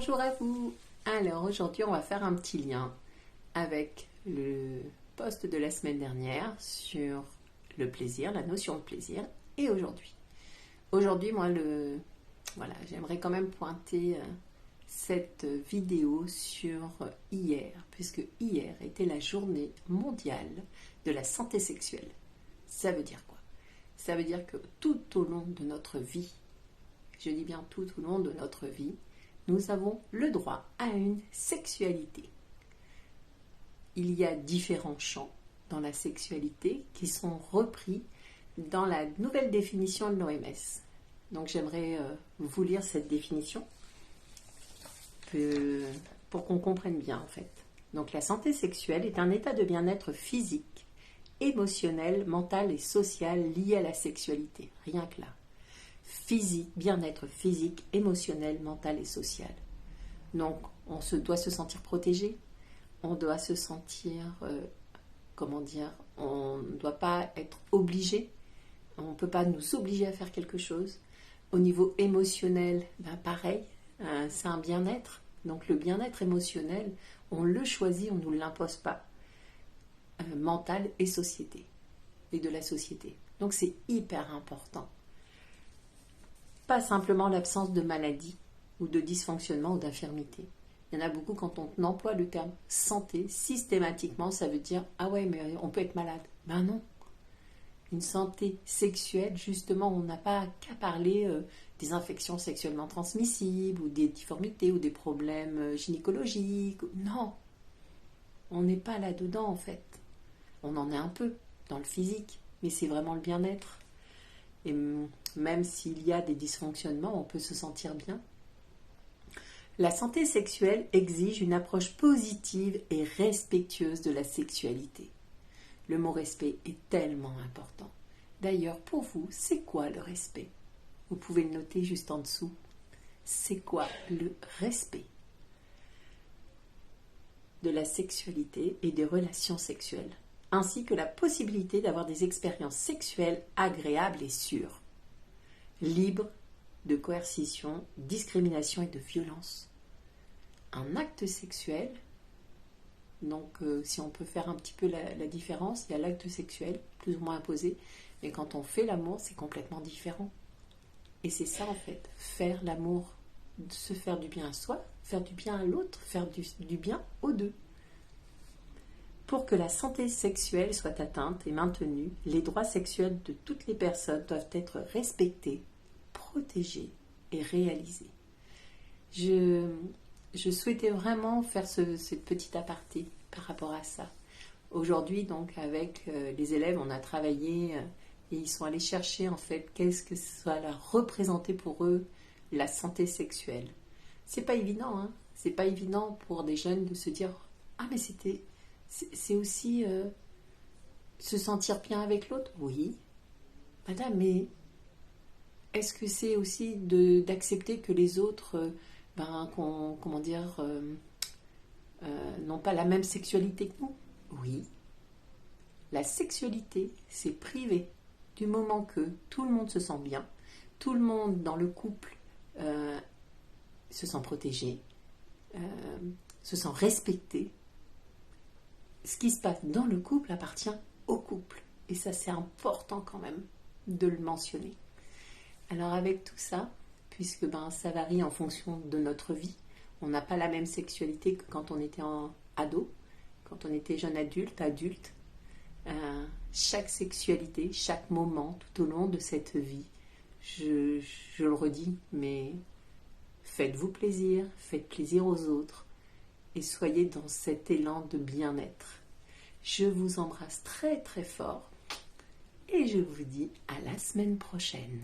Bonjour à vous. Alors aujourd'hui on va faire un petit lien avec le post de la semaine dernière sur le plaisir, la notion de plaisir et aujourd'hui. Aujourd'hui j'aimerais quand même pointer cette vidéo sur hier, puisque hier était la journée mondiale de la santé sexuelle. Ça veut dire quoi? Ça veut dire que tout au long de notre vie, je dis bien tout au long de notre vie, nous avons le droit à une sexualité. Il y a différents champs dans la sexualité qui sont repris dans la nouvelle définition de l'OMS. Donc j'aimerais vous lire cette définition pour qu'on comprenne bien en fait. Donc la santé sexuelle est un état de bien-être physique, émotionnel, mental et social lié à la sexualité. Rien que là. Physique, bien-être physique, émotionnel, mental et social. Donc, doit se sentir protégé, on doit se sentir, on ne doit pas être obligé, on ne peut pas nous obliger à faire quelque chose. Au niveau émotionnel, pareil, c'est un bien-être. Donc, le bien-être émotionnel, on le choisit, on ne nous l'impose pas. Mental et société, et de la société. Donc, c'est hyper important. Pas simplement l'absence de maladie ou de dysfonctionnement ou d'infirmité. Il y en a beaucoup quand on emploie le terme santé, systématiquement ça veut dire « Ah ouais, mais on peut être malade ». Ben non. Une santé sexuelle, justement, on n'a pas qu'à parler des infections sexuellement transmissibles ou des difformités ou des problèmes gynécologiques. Non. On n'est pas là-dedans en fait. On en est un peu dans le physique, mais c'est vraiment le bien-être. Et même s'il y a des dysfonctionnements, on peut se sentir bien. La santé sexuelle exige une approche positive et respectueuse de la sexualité. Le mot respect est tellement important. D'ailleurs, pour vous, c'est quoi le respect? Vous pouvez le noter juste en dessous. C'est quoi le respect de la sexualité et des relations sexuelles, ainsi que la possibilité d'avoir des expériences sexuelles agréables et sûres, libres de coercition, discrimination et de violence. Un acte sexuel, donc si on peut faire un petit peu la différence, il y a l'acte sexuel, plus ou moins imposé, mais quand on fait l'amour, c'est complètement différent. Et c'est ça en fait, faire l'amour, se faire du bien à soi, faire du bien à l'autre, faire du bien aux deux. Pour que la santé sexuelle soit atteinte et maintenue, les droits sexuels de toutes les personnes doivent être respectés, protégés et réalisés. Je souhaitais vraiment faire cette petite aparté par rapport à ça. Aujourd'hui, donc, avec les élèves, on a travaillé et ils sont allés chercher en fait qu'est-ce que ça leur représentait pour eux la santé sexuelle. C'est pas évident, hein. C'est pas évident pour des jeunes de se dire « Ah mais c'est aussi se sentir bien avec l'autre ?» Oui. Madame, mais est-ce que c'est aussi d'accepter que les autres, n'ont pas la même sexualité que nous? Oui. La sexualité, c'est privé. Du moment que tout le monde se sent bien, tout le monde dans le couple se sent protégé, se sent respecté, ce qui se passe dans le couple appartient au couple. Et ça, c'est important quand même de le mentionner. Alors avec tout ça, puisque ça varie en fonction de notre vie, on n'a pas la même sexualité que quand on était ado, quand on était jeune adulte. Chaque sexualité, chaque moment tout au long de cette vie, je le redis, mais faites-vous plaisir, faites plaisir aux autres et soyez dans cet élan de bien-être. Je vous embrasse très très fort et je vous dis à la semaine prochaine.